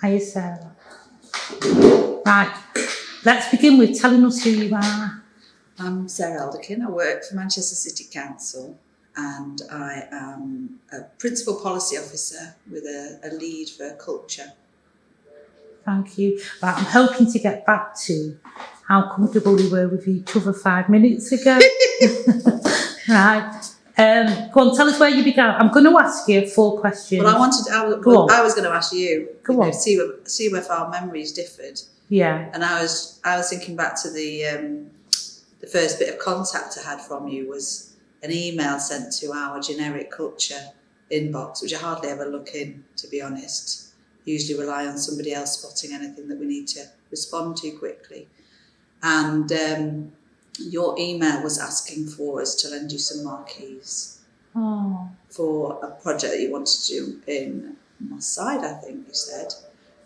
Hiya, Sarah. Right, let's begin with telling us who you are. I'm Sarah Elderkin. I work for Manchester City Council and I am a Principal Policy Officer with a lead for culture. Thank you. Right, I'm hoping to get back to how comfortable we were with each other 5 minutes ago. Right. Go on, tell us where you began. I'm going to ask you 4 questions. Well, I was going to ask you. Go on. See where our memories differed. Yeah. And I was thinking back to the first bit of contact I had from you was an email sent to our generic culture inbox, which I hardly ever look in, to be honest. Usually rely on somebody else spotting anything that we need to respond to quickly. And your email was asking for us to lend you some marquees for a project that you wanted to do in Moss Side, I think you said,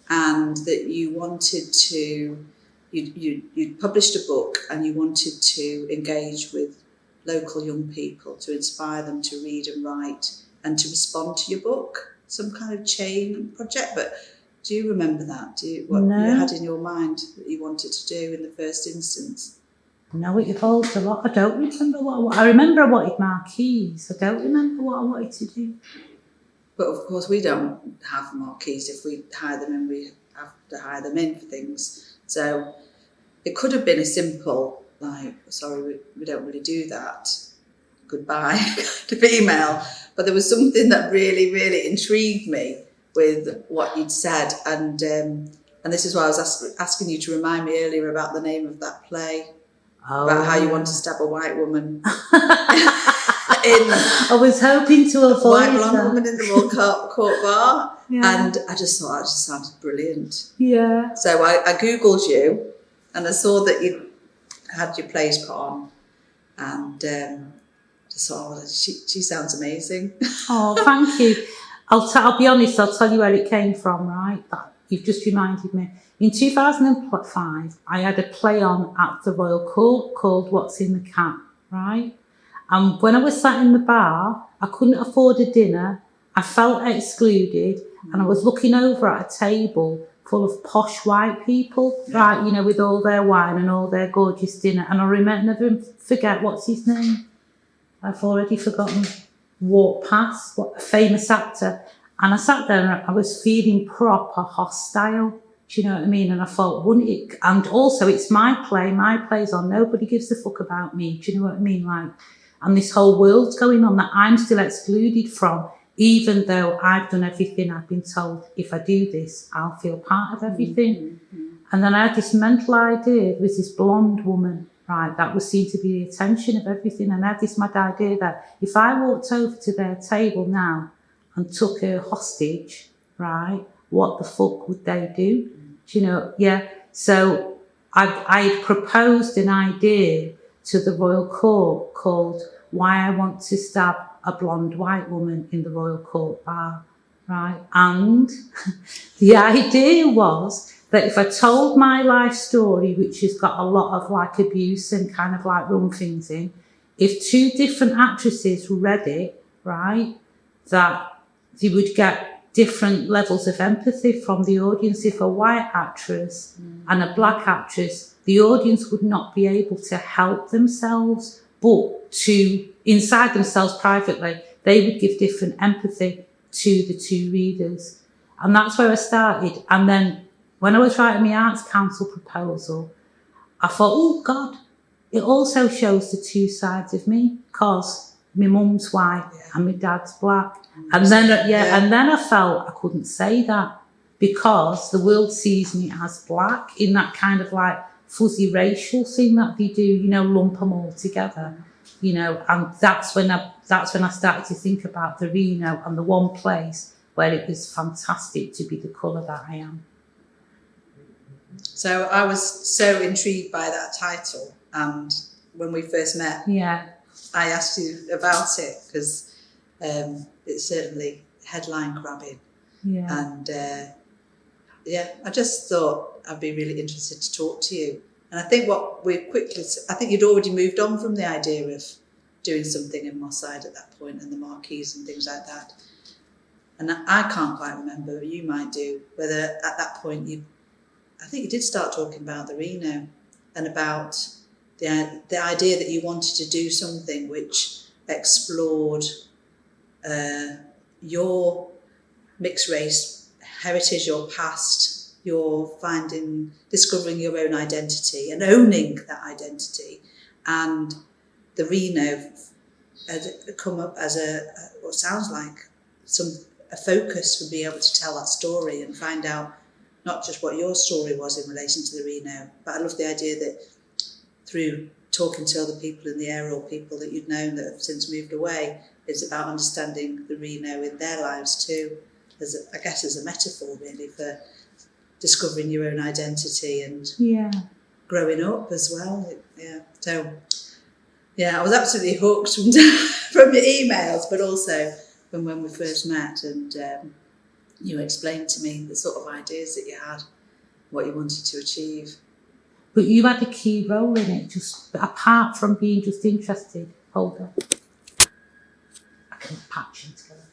and that you wanted to, you'd published a book and you wanted to engage with local young people to inspire them to read and write and to respond to your book, some kind of chain project. But do you remember that? What you had in your mind that you wanted to do in the first instance? No, it evolved a lot. I don't remember what I remember. I wanted marquees. I don't remember what I wanted to do. But of course, we don't have marquees. If we hire them in, we have to hire them in for things. So it could have been a simple, like, sorry, we don't really do that, goodbye kind of email. But there was something that really, really intrigued me with what you'd said. And this is why I was asking you to remind me earlier about the name of that play. About how you want to stab a white woman. I was hoping to avoid white blonde woman in the Royal Court Bar. Yeah. And I just thought it just sounded brilliant. Yeah. So I Googled you and I saw that you had your plays put on and just thought, she sounds amazing. Oh, thank you. I'll be honest, I'll tell you where it came from, right? You've just reminded me. In 2005, I had a play on at the Royal Court called What's in the Cap, right? And when I was sat in the bar, I couldn't afford a dinner. I felt excluded, and I was looking over at a table full of posh white people, right? You know, with all their wine and all their gorgeous dinner. And I never forget, what's his name? I've already forgotten. Walked past, what a famous actor. And I sat there and I was feeling proper hostile. Do you know what I mean? And I thought, wouldn't it? And also, it's my play's on. Nobody gives a fuck about me. Do you know what I mean? Like, and this whole world's going on that I'm still excluded from, even though I've done everything I've been told. If I do this, I'll feel part of everything. Mm-hmm. And then I had this mental idea. There was this blonde woman, right, that was seen to be the attention of everything. And I had this mad idea that if I walked over to their table now and took her hostage, right, what the fuck would they do? Do you know? Yeah. So I proposed an idea to the Royal Court called Why I Want to Stab a Blonde White Woman in the Royal Court Bar, right? And the idea was that if I told my life story, which has got a lot of like abuse and kind of like rum things in, if 2 different actresses read it, right, that they would get different levels of empathy from the audience. If a white actress and a black actress, the audience would not be able to help themselves, but to, inside themselves privately, they would give different empathy to the 2 readers. And that's where I started. And then when I was writing my Arts Council proposal, I thought, oh God, it also shows the 2 sides of me, because my mum's white and my dad's black. And then, and then I felt I couldn't say that because the world sees me as black in that kind of like fuzzy racial thing that they do, you know, lump them all together, you know. And that's when I started to think about the Reno and the one place where it was fantastic to be the colour that I am. So I was so intrigued by that title, and when we first met, I asked you about it because it's certainly headline grabbing. And I just thought I'd be really interested to talk to you. And I think I think you'd already moved on from the idea of doing something in Moss Side at that point and the marquees and things like that. And I can't quite remember, you might do, whether at that point I think you did start talking about the Reno and about the idea that you wanted to do something which explored your mixed race heritage, your past, your discovering your own identity and owning that identity. And the Reno had come up as what sounds like a focus would be able to tell that story and find out not just what your story was in relation to the Reno, but I love the idea that through talking to other people in the area or people that you'd known that have since moved away, it's about understanding the Reno in their lives too, as a metaphor really for discovering your own identity and growing up as well. So I was absolutely hooked from your emails, but also from when we first met, and you explained to me the sort of ideas that you had, what you wanted to achieve. But you had a key role in it, just apart from being just interested. Hold on. I can patch it together.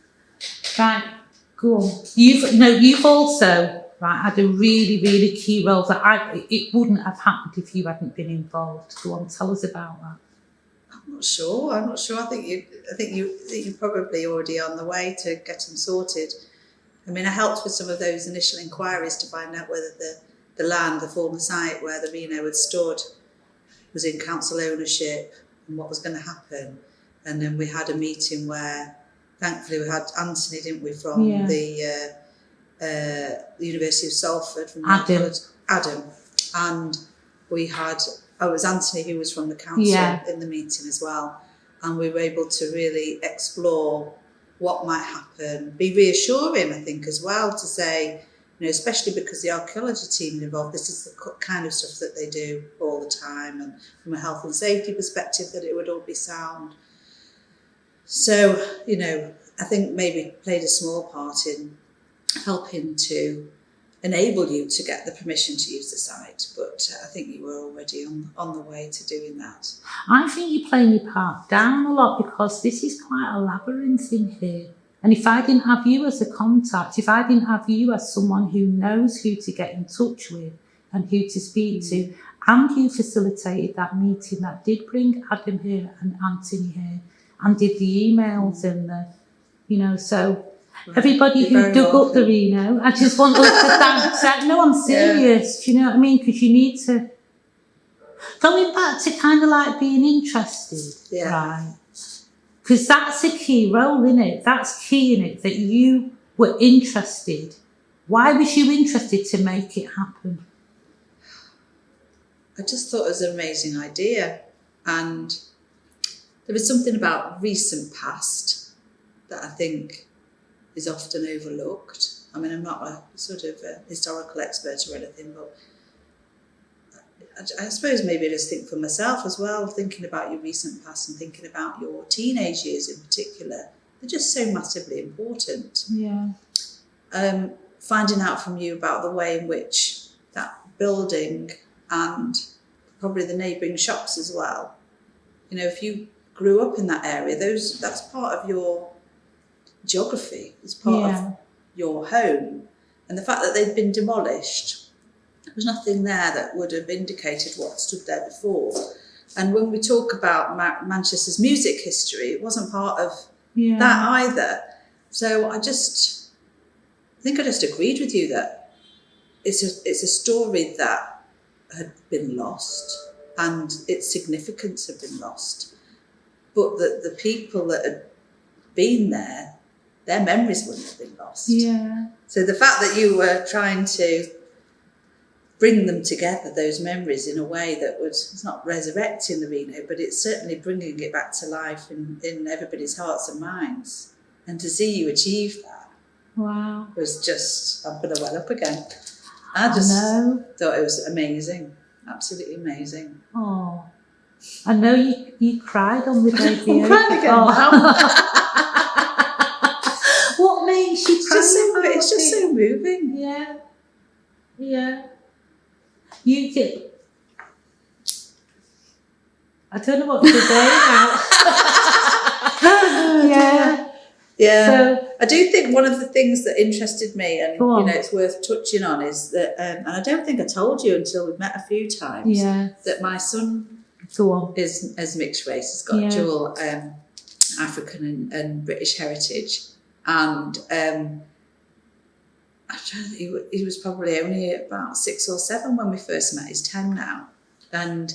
Right, go on. You've also had a really, really key role that it wouldn't have happened if you hadn't been involved. Go on, tell us about that. I'm not sure. I think you're probably already on the way to get them sorted. I mean, I helped with some of those initial inquiries to find out whether the land, the former site where the Reno had stood, was in council ownership and what was going to happen. And then we had a meeting where, thankfully, we had Anthony, didn't we, from the University of Salford, from Adam, and we had. Oh, it was Anthony who was from the council in the meeting as well. And we were able to really explore what might happen, be reassuring, I think, as well, to say, especially because the archaeology team involved, this is the kind of stuff that they do all the time, and from a health and safety perspective, that it would all be sound. So, I think maybe played a small part in helping to enable you to get the permission to use the site, but I think you were already on the way to doing that. I think you're playing your part down a lot, because this is quite a labyrinth in here. And if I didn't have you as a contact, if I didn't have you as someone who knows who to get in touch with and who to speak to, and you facilitated that meeting that did bring Adam here and Anthony here and did the emails and so everybody who dug up the Reno, I just want us to thank. No, I'm serious. Do you know what I mean? Because you need to. Going back to kind of like being interested, right? Because that's a key role in it. That's key in it, that you were interested. Why was you interested to make it happen? I just thought it was an amazing idea, and there was something about recent past that I think is often overlooked. I mean, I'm not a sort of a historical expert or anything, but I suppose maybe I just think for myself as well, thinking about your recent past and thinking about your teenage years in particular, they're just so massively important. Yeah. Finding out from you about the way in which that building and probably the neighbouring shops as well, if you grew up in that area, that's part of your geography, it's part of your home, and the fact that they'd been demolished, there was nothing there that would have indicated what stood there before. And when we talk about Manchester's music history, it wasn't part of that either. So I think I just agreed with you that it's a story that had been lost and its significance had been lost, but that the people that had been there, their memories wouldn't have been lost. Yeah. So the fact that you were trying to bring them together, those memories, in a way that it's not resurrecting the Reno, but it's certainly bringing it back to life in everybody's hearts and minds. And to see you achieve that was just, I'm going to well up again. I just thought it was amazing, absolutely amazing. Oh, I know you cried on the day. I'm crying again now. What makes you cry? It's just so moving. Yeah. Yeah. You did. I don't know what to say now. Yeah. Yeah, So, I do think one of the things that interested me, and Go on. it's worth touching on, is that, and I don't think I told you until we've met a few times, yeah, that my son go on. is mixed race. He's got Yeah. dual African and British heritage, and I'm trying to think, he was probably only about 6 or 7 when we first met. He's 10 now, and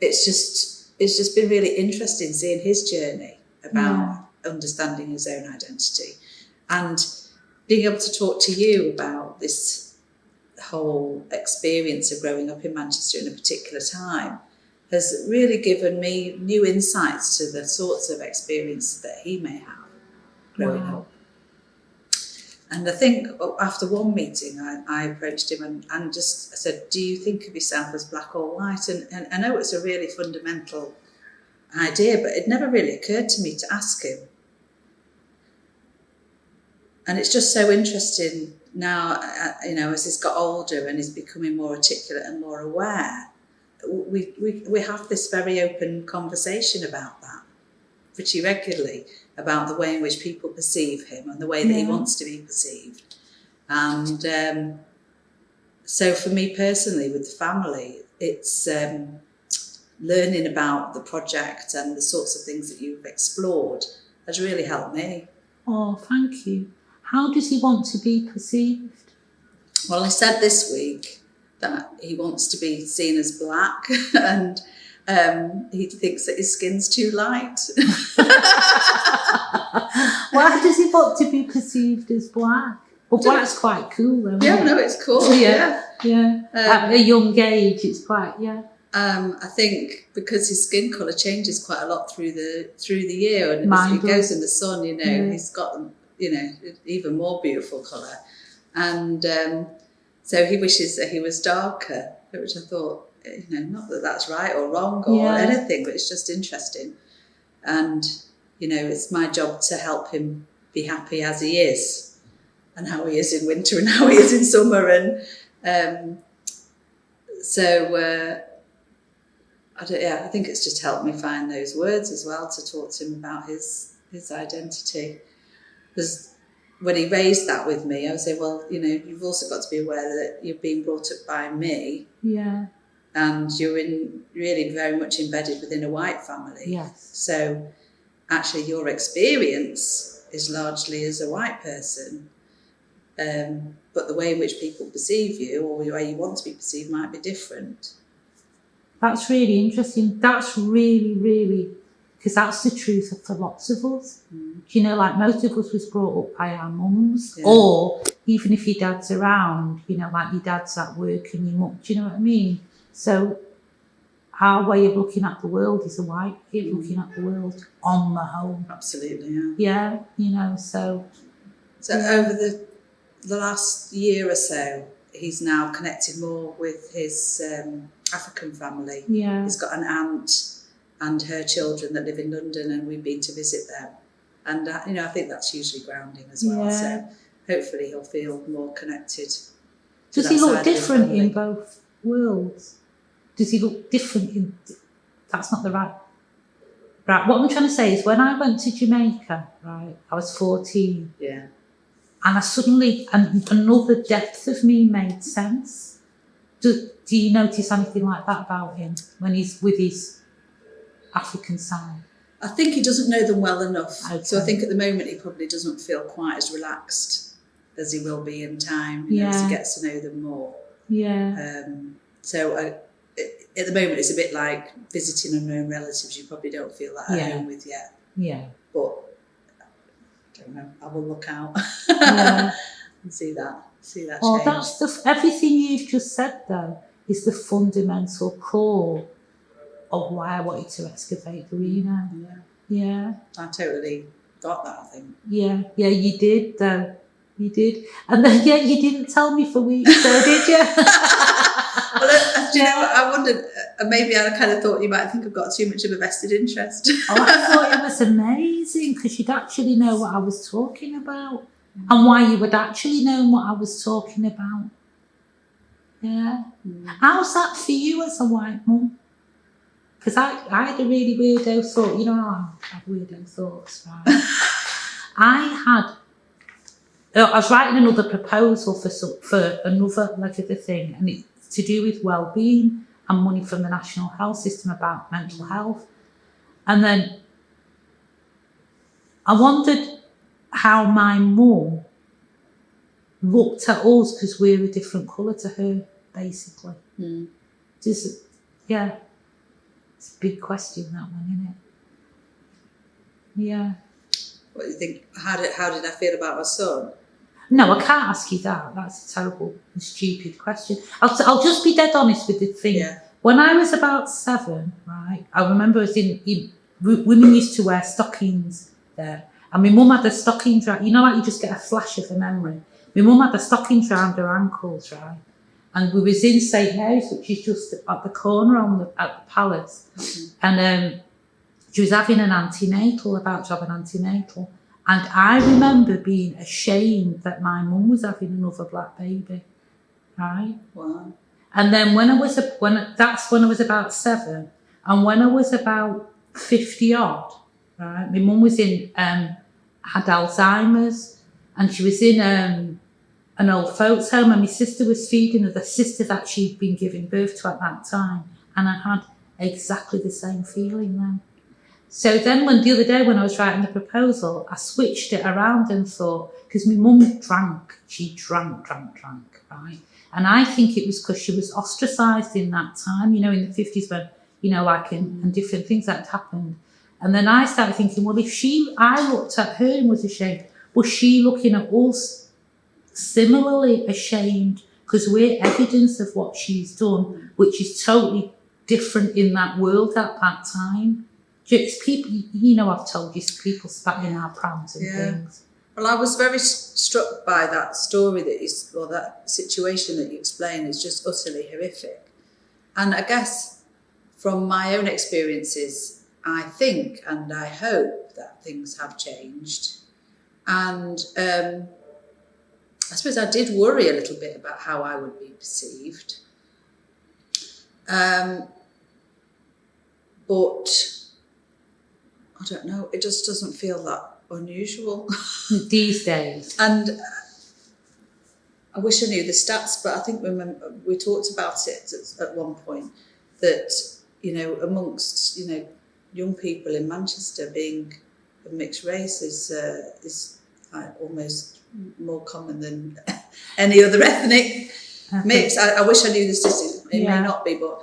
it's just been really interesting seeing his journey about understanding his own identity, and being able to talk to you about this whole experience of growing up in Manchester in a particular time has really given me new insights to the sorts of experience that he may have growing up. And I think after one meeting, I approached him and just said, do you think of yourself as black or white? And I know it's a really fundamental idea, but it never really occurred to me to ask him. And it's just so interesting now, as he's got older and he's becoming more articulate and more aware, we have this very open conversation about that pretty regularly, about the way in which people perceive him and the way that he wants to be perceived. And so for me personally, with the family, it's learning about the project and the sorts of things that you've explored has really helped me. Oh, thank you. How does he want to be perceived? Well, he said this week that he wants to be seen as black, and he thinks that his skin's too light. Why does he want to be perceived as black? Well, black's quite cool, though. Yeah, no, it's cool. Yeah. At a young age, it's quite, I think because his skin colour changes quite a lot through the year, and Mine as he goes in the sun, he's got even more beautiful colour, and so he wishes that he was darker, which I thought, not that that's right or wrong or anything, but it's just interesting, and it's my job to help him be happy as he is, and how he is in winter and how he is in summer, and I think it's just helped me find those words as well to talk to him about his identity. Because when he raised that with me, I would say, well, you've also got to be aware that you're being brought up by me. Yeah. And you're really very much embedded within a white family. Yes. So actually your experience is largely as a white person. But the way in which people perceive you, or the way you want to be perceived, might be different. That's really interesting. That's really, really, because that's the truth for lots of us. Like most of us was brought up by our mums, or even if your dad's around, like your dad's at work and your mum, do you know what I mean? So our way of looking at the world is a white way of looking at the world on the whole. Absolutely, yeah. So over the last year or so, he's now connected more with his African family. Yeah. He's got an aunt and her children that live in London, and we've been to visit them. And, I think that's usually grounding as well. Yeah. So hopefully he'll feel more connected. Does he look different in both worlds? Does he look different in... That's not the right... Right, what I'm trying to say is when I went to Jamaica, right, I was 14. Yeah. And I suddenly... another depth of me made sense. Do you notice anything like that about him when he's with his African side? I think he doesn't know them well enough. Okay. So I think at the moment he probably doesn't feel quite as relaxed as he will be in time, as he gets to know them more. Yeah. So at the moment it's a bit like visiting unknown relatives. You probably don't feel that at home with yet. Yeah. But I don't know. I will look out and see that change. Oh, that's everything you've just said though is the fundamental core of why I wanted to excavate Reno. Yeah. I totally got that, I think. Yeah, you did though. You did. And then you didn't tell me for weeks though, did you? Well, do you know what? I wondered, maybe I kind of thought you might think I've got too much of a vested interest. Oh, I thought it was amazing because you'd actually know what I was talking about and why you would actually know what I was talking about. Yeah. How's that for you as a white mum? because I had a really weirdo thought. You know how I have weirdo thoughts, right? I was writing another proposal for another legislative thing, and it's to do with well-being and money from the National Health System about mental health. And then I wondered how my mum looked at us because we're a different colour to her, basically. It's a big question, that one, isn't it? Yeah. What do you think? How did I feel about my son? No, I can't ask you that. That's a terrible and stupid question. I'll just be dead honest with the thing. Yeah. When I was about 7, right, I remember women used to wear stockings there. And my mum had the stockings round, you know, like you just get a flash of a memory. My mum had the stockings round her ankles, right? And we was in St Mary's, which is just at the corner at the palace. And she was having an antenatal, about to have an antenatal. And I remember being ashamed that my mum was having another black baby, right? Wow. And then that's when I was about 7. And when I was about 50 odd, right, my mum was had Alzheimer's, and she was in an old folks home, and my sister was feeding her, the sister that she'd been giving birth to at that time. And I had exactly the same feeling then. So then the other day when I was writing the proposal, I switched it around and thought, because my mum drank, she drank, right? And I think it was because she was ostracised in that time, you know, in the 50s when, you know, like, and different things that happened. And then I started thinking, well, I looked at her and was ashamed, was she looking at us similarly ashamed? Because we're evidence of what she's done, which is totally different in that world at that time. Just people, you know, I've told you, people spat in our prams and things. Well, I was very struck by that story or that situation that you explained. It's just utterly horrific. And I guess from my own experiences, I think and I hope that things have changed. And I suppose I did worry a little bit about how I would be perceived. But I don't know, it just doesn't feel that unusual. These days. And I wish I knew the stats, but I think we talked about it at one point, that, you know, amongst, you know, young people in Manchester being of mixed race is almost more common than any other ethnic mix. I wish I knew the statistics. It may not be, but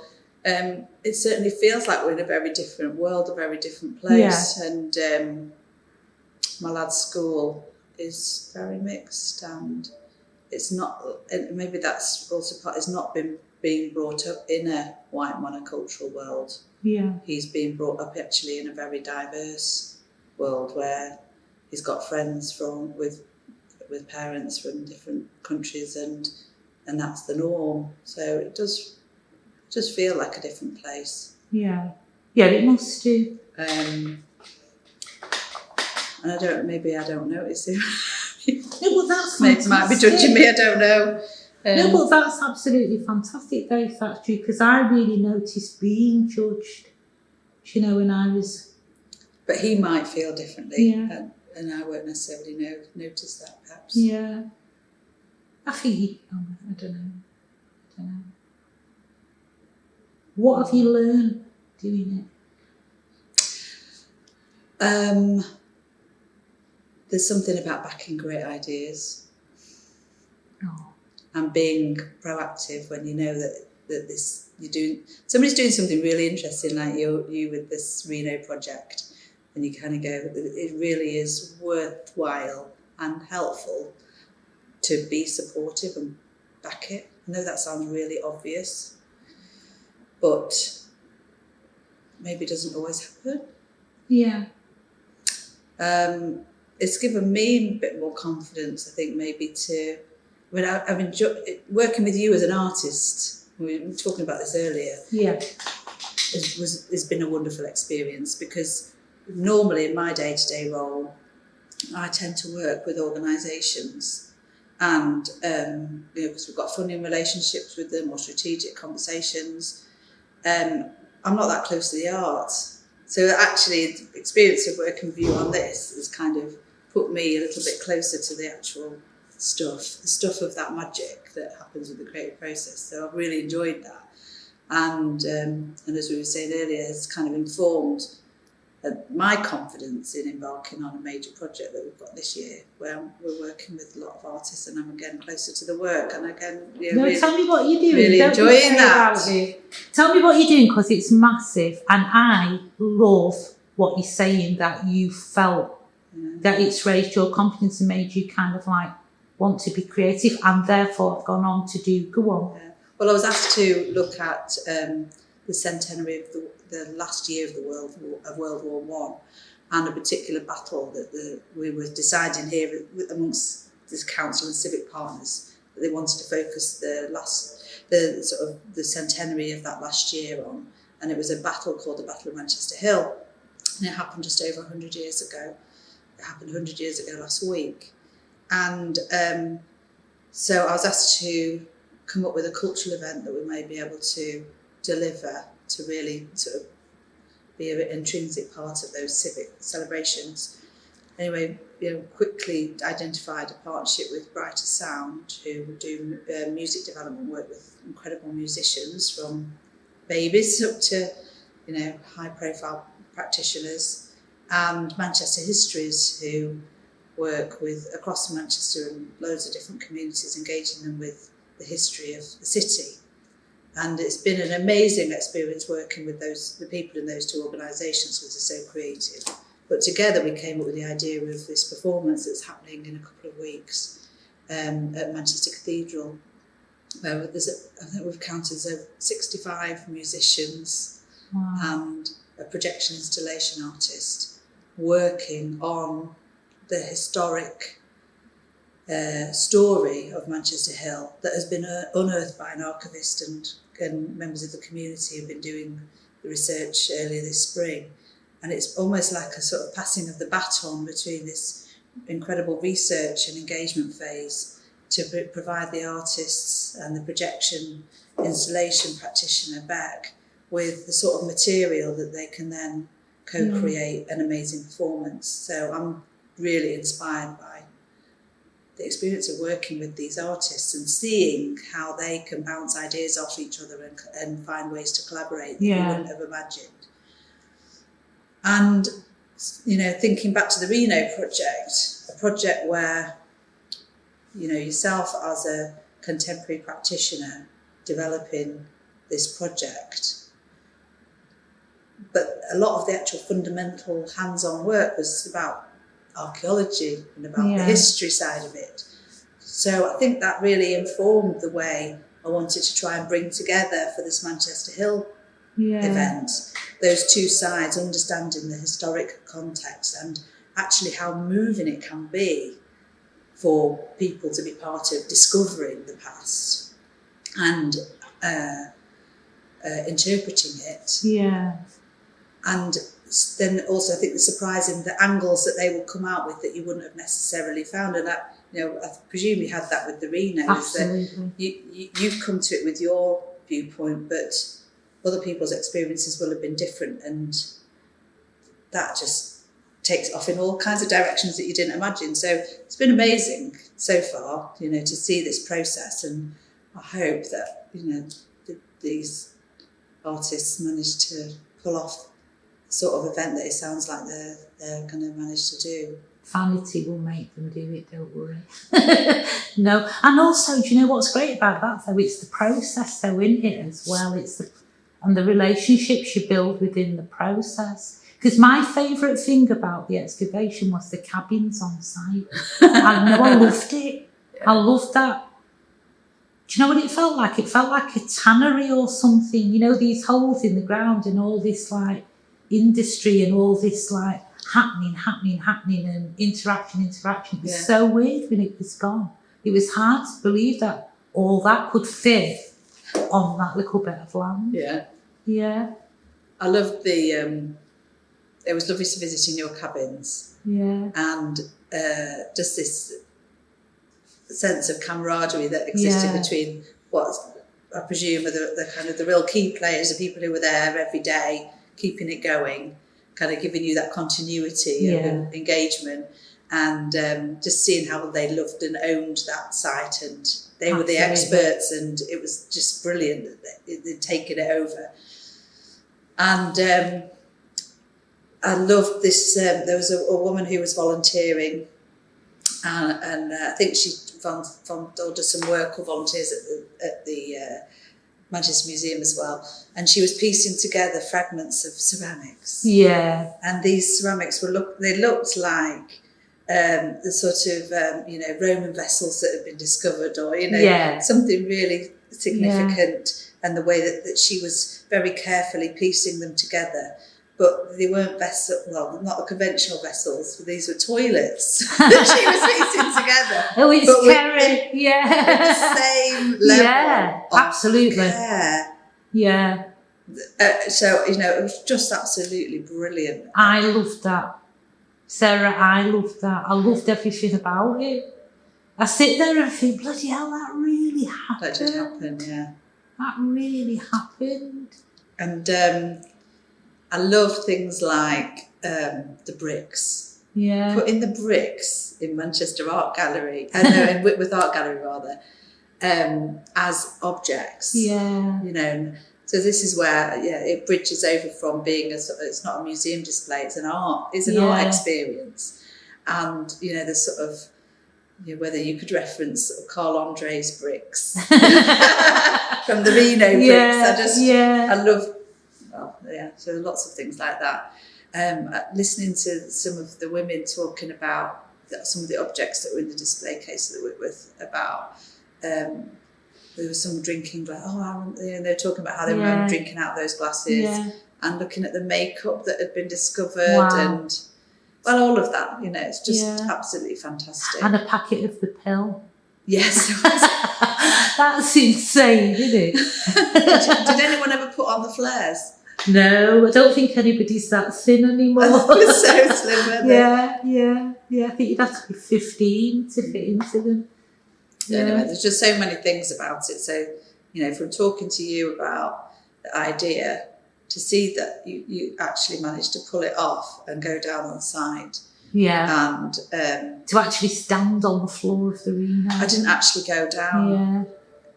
it certainly feels like we're in a very different world, a very different place. And my lad's school is very mixed, and it's not, and maybe that's also part, it's not been being brought up in a white monocultural world. Yeah. He's being brought up actually in a very diverse world where he's got friends with parents from different countries, and that's the norm. So it does feel like a different place. Yeah. Yeah, it must do. And maybe I don't notice it. No, well, that's fantastic. Might be judging me, I don't know. No, but that's absolutely fantastic, though, if that's true, because I really noticed being judged, you know, when I was... But he might feel differently, yeah. And I won't necessarily notice that, perhaps. Yeah. I think, I don't know. What have you learned doing it? There's something about backing great ideas. Oh. And being proactive when you know that somebody's doing something really interesting, like you with this Reno project, and you kind of go, it really is worthwhile and helpful to be supportive and back it. I know that sounds really obvious, but maybe it doesn't always happen. Yeah. It's given me a bit more confidence, I think, maybe I've enjoyed working with you as an artist. We were talking about this earlier. Yeah. It's been a wonderful experience, because normally in my day-to-day role, I tend to work with organisations, and because we've got funding relationships with them or strategic conversations, I'm not that close to the art. So actually, the experience of working with you on this has kind of put me a little bit closer to the actual stuff, the stuff of that magic that happens with the creative process. So I've really enjoyed that. And as we were saying earlier, it's kind of informed my confidence in embarking on a major project that we've got this year, where we're working with a lot of artists, and I'm getting closer to the work. And again, really, tell me what you're doing. Really Don't enjoying that. Tell me what you're doing, because it's massive, and I love what you're saying, that you felt that it's raised your confidence and made you kind of like want to be creative, and therefore have gone on to do. Go on. Yeah. Well, I was asked to look at the centenary of the last year of World War One, and a particular battle that we were deciding here amongst this council and civic partners that they wanted to focus the centenary of that last year on, and it was a battle called the Battle of Manchester Hill, and it happened just over 100 years ago. It happened 100 years ago last week, and so I was asked to come up with a cultural event that we may be able to deliver to really sort of be an intrinsic part of those civic celebrations. Anyway, quickly identified a partnership with Brighter Sound, who do music development work with incredible musicians, from babies up to high-profile practitioners, and Manchester Histories, who work with across Manchester and loads of different communities, engaging them with the history of the city. And it's been an amazing experience working with the people in those two organisations, because they're so creative. But together we came up with the idea of this performance that's happening in a couple of weeks at Manchester Cathedral, where I think we've counted as over 65 musicians and a projection installation artist working on the historic story of Manchester Hill that has been unearthed by an archivist and members of the community have been doing the research earlier this spring. And it's almost like a sort of passing of the baton between this incredible research and engagement phase to provide the artists and the projection installation practitioner back with the sort of material that they can then co-create an amazing performance. So I'm really inspired by the experience of working with these artists and seeing how they can bounce ideas off each other and find ways to collaborate that you wouldn't have imagined. And, thinking back to the Reno project, a project where, yourself as a contemporary practitioner developing this project, but a lot of the actual fundamental hands-on work was about archaeology and about the history side of it. So I think that really informed the way I wanted to try and bring together for this Manchester Hill event, those two sides, understanding the historic context and actually how moving it can be for people to be part of discovering the past and interpreting it. And then also I think the surprising the angles that they will come out with that you wouldn't have necessarily found, and that I presume you had that with the Reno. Absolutely. Is that you've come to it with your viewpoint, but other people's experiences will have been different, and that just takes off in all kinds of directions that you didn't imagine. So it's been amazing so far, to see this process, and I hope that these artists manage to pull off sort of event that it sounds like they're going to manage to do. Vanity will make them do it, don't worry. No, and also, do you know what's great about that though? It's the process though, isn't it, as well? And the relationships you build within the process. Because my favourite thing about the excavation was the cabins on site. I loved it. I loved that. Do you know what it felt like? It felt like a tannery or something. These holes in the ground and all this like industry and all this like happening and interaction. It was so weird when it was gone. It was hard to believe that all that could fit on that little bit of land. Yeah. I loved it was lovely to visit in your cabins. And just this sense of camaraderie that existed between I presume are the kind of the real key players, the people who were there every day, keeping it going, kind of giving you that continuity of engagement, and just seeing how they loved and owned that site, and they were the experts, and it was just brilliant that they'd taken it over. And I loved this. There was a woman who was volunteering, and I think she done some work or volunteers at the Manchester Museum as well, and she was piecing together fragments of ceramics. Yeah. And these ceramics looked like the sort of Roman vessels that had been discovered, or something really significant, and the way that she was very carefully piecing them together. But they weren't not the conventional vessels. These were toilets that she was piecing together. Oh, it's scary. The same level. Yeah, absolutely. Care. Yeah. So, it was just absolutely brilliant. I loved that. Sarah, I loved that. I loved everything about it. I sit there and think, bloody hell, that really happened. That did happen, yeah. That really happened. And I love things like the bricks. Yeah. Putting the bricks in Manchester Art Gallery, in Whitworth Art Gallery rather, as objects. Yeah. So this is where it bridges over from being it's not a museum display, it's an art experience. And the sort of whether you could reference sort of Carl Andre's bricks from the Reno bricks. I love. So lots of things like that. Listening to some of the women talking about some of the objects that were in the display case at Whitworth, about there was some drinking glass. They were talking about how they were drinking out of those glasses, and looking at the makeup that had been discovered, and all of that. It's just absolutely fantastic. And a packet of the pill. Yes. That's insane, isn't it? Did anyone ever put on the flares? No, I don't think anybody's that thin anymore. It's so slim, weren't they? Yeah. I think you'd have to be 15 to fit into them. Yeah. Anyway, there's just so many things about it. So, from talking to you about the idea, to see that you actually managed to pull it off and go down on site. Yeah. And to actually stand on the floor of the Reno. I didn't actually go down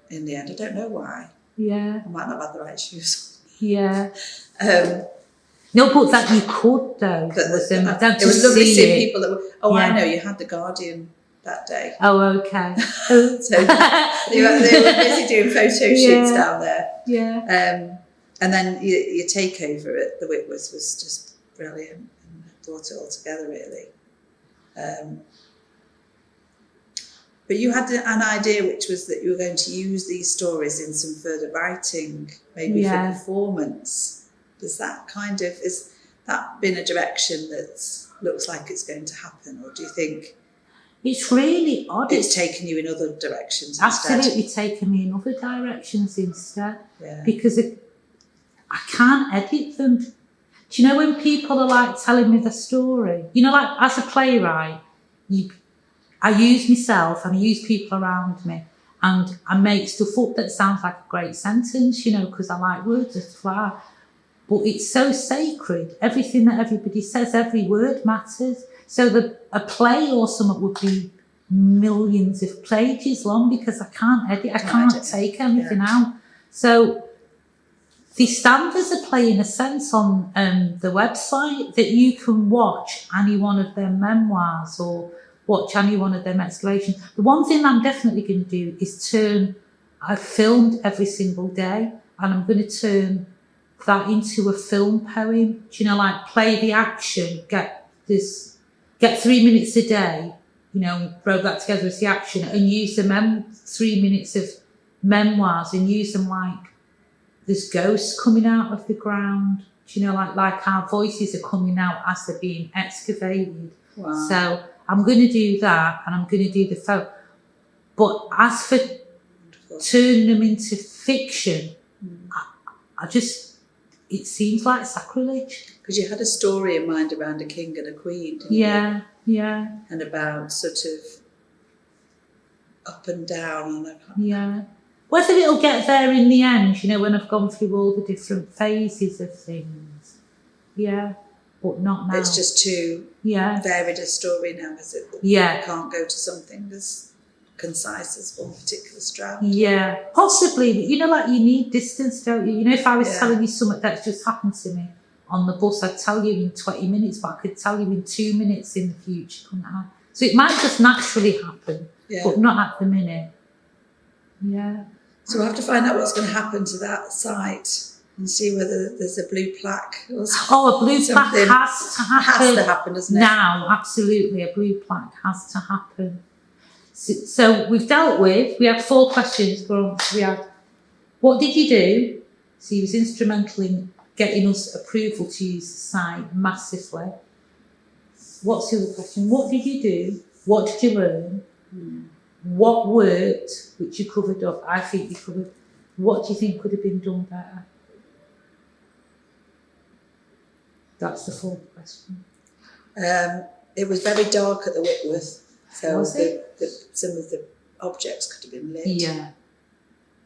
in the end. I don't know why. Yeah. I might not have had the right shoes. Yeah. No, but that you could though. But it was lovely seeing people that were. I know you had the Guardian that day. Oh, okay. So they were busy doing photo shoots down there. Yeah. And then your takeover at the Whitworth was just brilliant and brought it all together really. But you had an idea, which was that you were going to use these stories in some further writing, maybe for performance. Is that been a direction that looks like it's going to happen, or do you think it's really odd? It's taken you in other directions. Absolutely taken me in other directions instead, because I can't edit them. Do you know when people are like telling me the story? Like as a playwright, I use myself and I use people around me, and I make stuff up that sounds like a great sentence, because I like words as far. But it's so sacred. Everything that everybody says, every word matters. So a play or something would be millions of pages long because I can't edit. I can't take anything out. So the standards are play in a sense on the website, that you can watch any one of their memoirs or watch any one of them excavations. The one thing I'm definitely going to do is I've filmed every single day, and I'm going to turn that into a film poem. Like play the action, get 3 minutes a day, throw that together as the action, and use the 3 minutes of memoirs, and use them like there's ghosts coming out of the ground. Like our voices are coming out as they're being excavated. Wow. So I'm going to do that, and I'm going to do the film. But as for turning them into fiction, it seems like sacrilege. Because you had a story in mind around a king and a queen, didn't you? Yeah. And about sort of up and down. Yeah. Whether it'll get there in the end, you know, when I've gone through all the different phases of things. Yeah, but not now. It's just too varied a story now, is it? Yeah. You can't go to something as concise as one particular strand. Yeah, possibly. But, you know, like you need distance, don't you? You know, if I was telling you something that's just happened to me on the bus, I'd tell you in 20 minutes, but I could tell you in 2 minutes in the future, couldn't I? So it might just naturally happen, but not at the minute. Yeah. So we'll have to find out what's going to happen to that site and see whether there's a blue plaque or something. Oh, a blue plaque has to happen. Has to happen, doesn't it? Now, absolutely, a blue plaque has to happen. So we've dealt with, we had 4 questions. We had, what did you do? So he was instrumental in getting us approval to use the site massively. What's the other question? What did you do? What did you learn? What worked, which you covered up? I think you covered. What do you think could have been done better? That's the 4th question. It was very dark at the Whitworth, so Was it? some of the objects could have been lit. Yeah.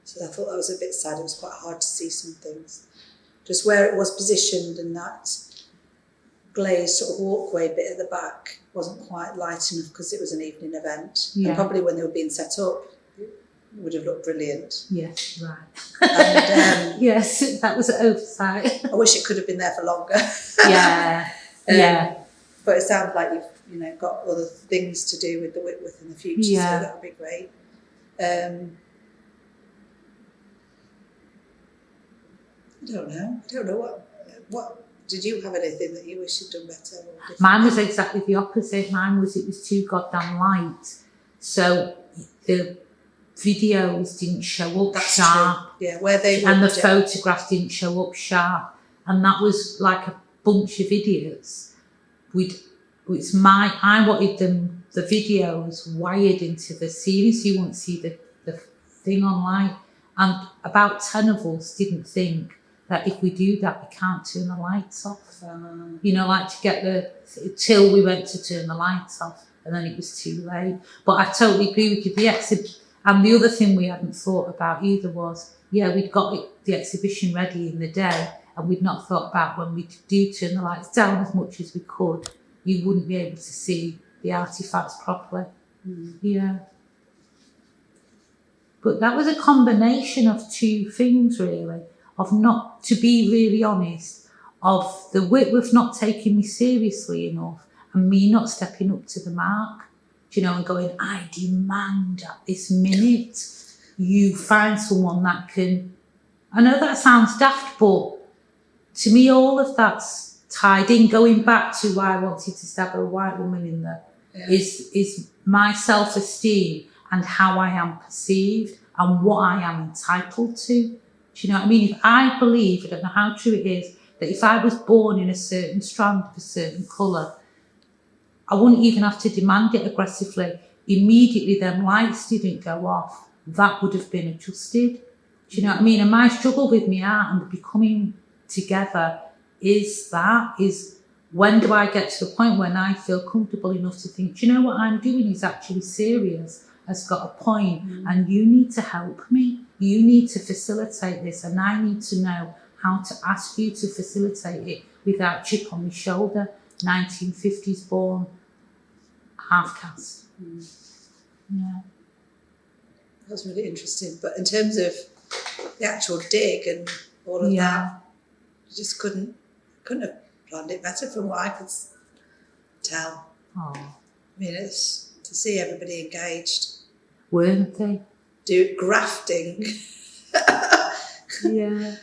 So I thought that was a bit sad. It was quite hard to see some things. Just where it was positioned and that glazed sort of walkway bit at the back wasn't quite light enough because it was an evening event. Yeah. And probably when they were being set up, it would have looked brilliant. Yes, right. And, yes, that was an oversight. I wish it could have been there for longer. Yeah, yeah. But it sounds like you've got other things to do with the Whitworth in the future, so that would be great. I don't know. What did you have anything that you wish you'd done better? Or mine was exactly the opposite. Mine was it was too goddamn light, so the videos didn't show up sharp. True. Yeah, where they and the photographs didn't show up sharp, and that was like a bunch of idiots. I wanted the videos wired into the ceiling so you wouldn't see the thing online, and about 10 of us didn't think that if we do that we can't turn the lights off. Like to get till we went to turn the lights off, and then it was too late. But I totally agree with you. And the other thing we hadn't thought about either was, we'd got the exhibition ready in the day, and we'd not thought about when we do turn the lights down as much as we could, you wouldn't be able to see the artefacts properly. Yeah. But that was a combination of 2 things, really, of not, to be really honest, of the Whitworth not taking me seriously enough and me not stepping up to the mark, and going, I demand at this minute you find someone that can. I know that sounds daft, but to me all of that's tied in, going back to why I wanted to stab a white woman in there, is my self-esteem and how I am perceived and what I am entitled to. Do you know what I mean? If I believe, I don't know how true it is, that if I was born in a certain strand of a certain colour, I wouldn't even have to demand it aggressively. Immediately them lights didn't go off, that would have been adjusted. Do you know what I mean? And my struggle with my art and the becoming together is when do I get to the point when I feel comfortable enough to think, do you know what I'm doing is actually serious, has got a point, and you need to help me. You need to facilitate this, and I need to know how to ask you to facilitate it without chip on my shoulder. 1950s born, half caste. Yeah. That was really interesting. But in terms of the actual dig and all of that, you just couldn't have planned it better from what I could tell. Oh. I mean, it's to see everybody engaged. Weren't they? Do grafting. Yeah.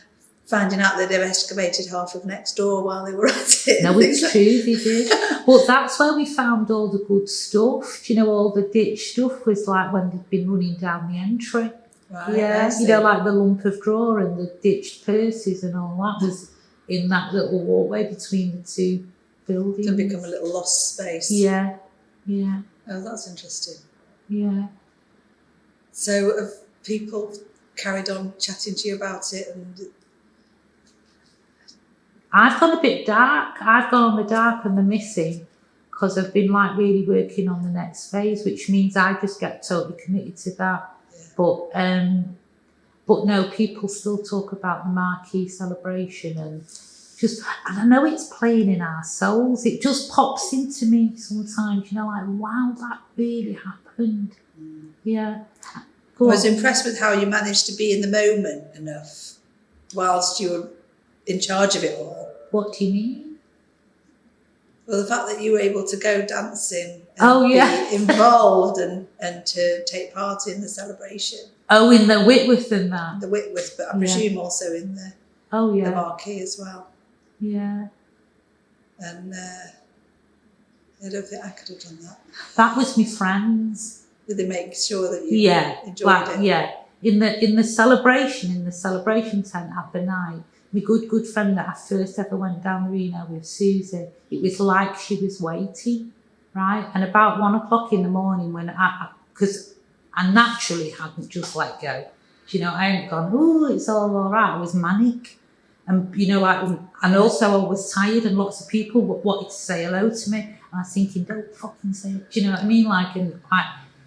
Finding out that they've excavated half of next door while they were at it. No, it's true, they did. But that's where we found all the good stuff. All the ditch stuff was like when they'd been running down the entry. Right, yeah, like the lump of drawer and the ditched purses and all that was in that little walkway between the 2 buildings. To become a little lost space. Yeah, yeah. Oh, that's interesting. Yeah. So have people carried on chatting to you about it? And I've gone a bit dark. I've gone on the dark and the missing because I've been really working on the next phase, which means I just get totally committed to that. Yeah. But But no, people still talk about the marquee celebration and I know it's playing in our souls. It just pops into me sometimes, like, wow, that really happened. Yeah. I was impressed with how you managed to be in the moment enough whilst you were in charge of it all. What do you mean? Well, the fact that you were able to go dancing and be involved and to take part in the celebration. Oh, in the Whitworth and that? The Whitworth, but I presume also in the marquee as well. Yeah. And I don't think I could have done that. That was my friends. Did they make sure that you enjoyed it? Yeah. In the celebration tent at the night, my good friend that I first ever went down Reno with, Susie, it was like she was waiting, right? And about 1 o'clock in the morning when because I naturally hadn't just let go. I hadn't gone, oh, it's all right. I was manic. And, and also I was tired and lots of people wanted to say hello to me. And I was thinking, don't fucking say it. Do you know what I mean?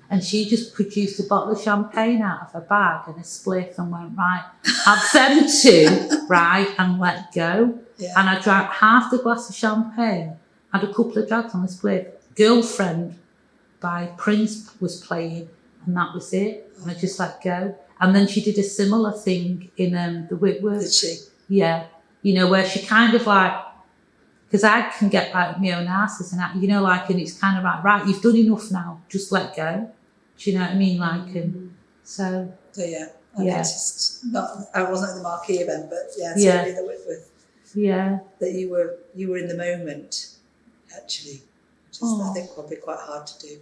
And she just produced a bottle of champagne out of her bag and a spliff and went, right, have them two, right, and let go. Yeah. And I drank half the glass of champagne, had a couple of drags on the spliff. Girlfriend by Prince was playing, and that was it. And I just let go. And then she did a similar thing in the Whitworth. Did she? Yeah, where she kind of because I can get like my own asses and and it's kind of like, right, you've done enough now, just let go. Do you know what I mean? So yeah. It's not, I wasn't at the marquee event, but certainly the Whitworth. Yeah. That you were in the moment, actually, which is I think probably quite hard to do.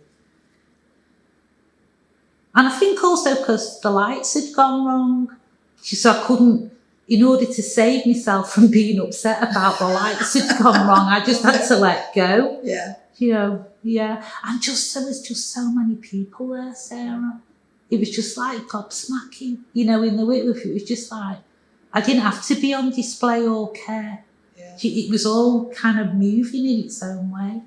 And I think also because the lights had gone wrong, so I couldn't. In order to save myself from being upset about the lights had gone wrong, I just had to let go. Yeah. Yeah. And there was just so many people there, Sarah. It was just like gobsmacking. In the Whitworth, it was just like, I didn't have to be on display or care. Yeah. It was all kind of moving in its own way.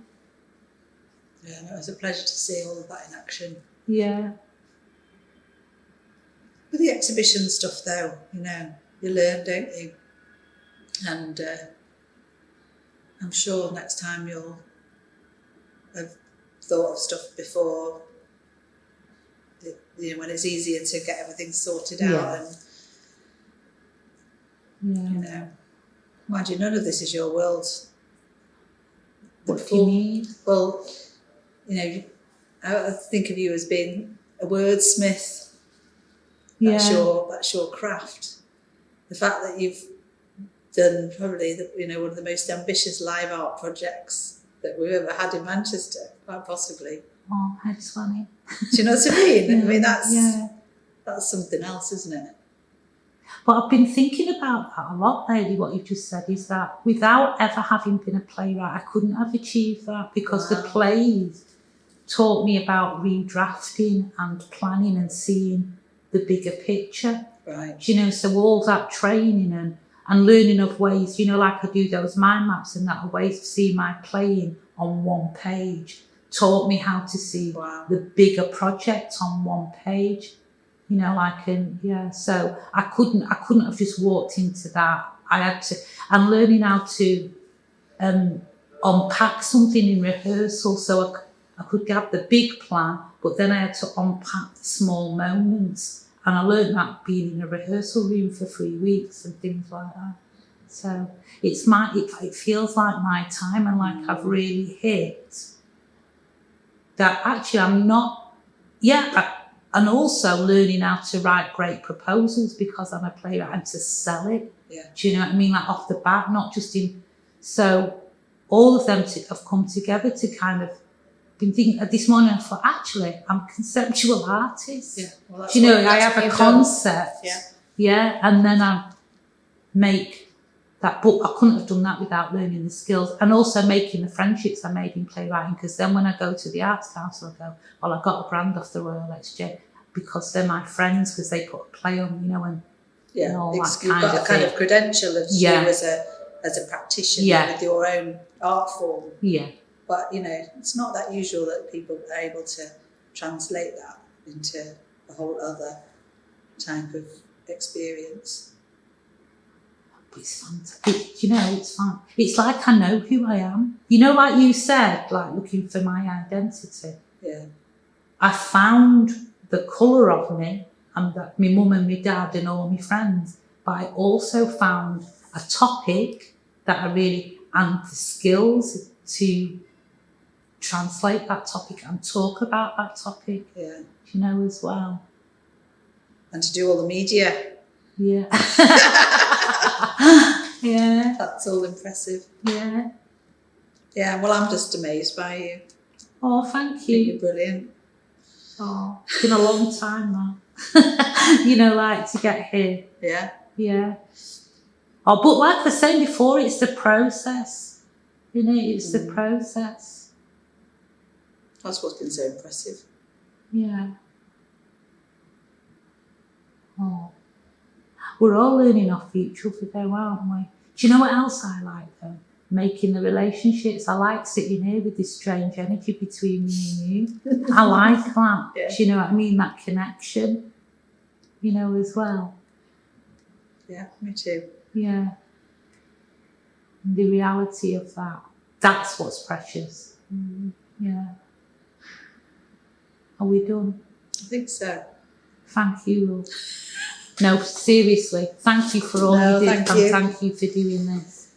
Yeah, it was a pleasure to see all of that in action. Yeah. With the exhibition stuff though, you learn, don't you? And I'm sure next time you'll have thought of stuff before, when it's easier to get everything sorted out. And, mind you, none of this is your world. What do you mean? Well, I think of you as being a wordsmith. That's your craft. The fact that you've done probably one of the most ambitious live art projects that we've ever had in Manchester, quite possibly. Oh, that's funny. Do you know what I mean? I mean, that's something else, isn't it? But I've been thinking about that a lot lately. What you've just said is that without ever having been a playwright, I couldn't have achieved that because the plays taught me about redrafting and planning and seeing the bigger picture. Right. So all that training and learning of ways, like I do those mind maps and that, are ways to see my playing on one page, taught me how to see the bigger project on one page. So I couldn't have just walked into that. I had to, and learning how to unpack something in rehearsal, so I could have the big plan, but then I had to unpack the small moments. And I learned that being in a rehearsal room for 3 weeks and things like that. So it feels like my time, and like I've really hit that actually I'm not, and also learning how to write great proposals because I'm a playwright and to sell it. Yeah. Do you know what I mean? Like off the bat, not just in, so all of them have come together to kind of, been thinking this morning, I thought, actually, I'm a conceptual artist. Yeah. Well, do you know, I have a concept. Yeah. Yeah, and then I make that book. I couldn't have done that without learning the skills and also making the friendships I made in playwriting, because then when I go to the Arts Council, I go, well, I got a grand off the Royal XJ because they're my friends, because they put a play on, and all that you've got a kind of credential of you as a practitioner with your own art form. Yeah. But, it's not that usual that people are able to translate that into a whole other type of experience. It's fantastic. You know, it's fun. It's like I know who I am. You know, like you said, like looking for my identity. Yeah. I found the colour of me and that my mum and my dad and all my friends, but I also found a topic that I really, and the skills to translate that topic and talk about that topic, Yeah. you know, as well. And to do all the media. Yeah. Yeah. That's all impressive. Yeah. Yeah, well, I'm just amazed by you. Oh, thank I think you're you. brilliant. Oh, it's been a long time now. You know, like to get here. Yeah. Yeah. Oh, but like I was saying before, it's the process. You know, it's the process. That's what's been so impressive. Yeah. Oh. We're all learning off each other though, aren't we? Do you know what else I like though? Making the relationships. I like sitting here with this strange energy between me and you. I like that. Yeah. Do you know what I mean? That connection, you know, as well. Yeah, me too. Yeah. The reality of that. That's what's precious. Yeah. Are we done? I think so. Thank you, love. No, seriously. Thank you for all you do. Thank you. Thank you for doing this.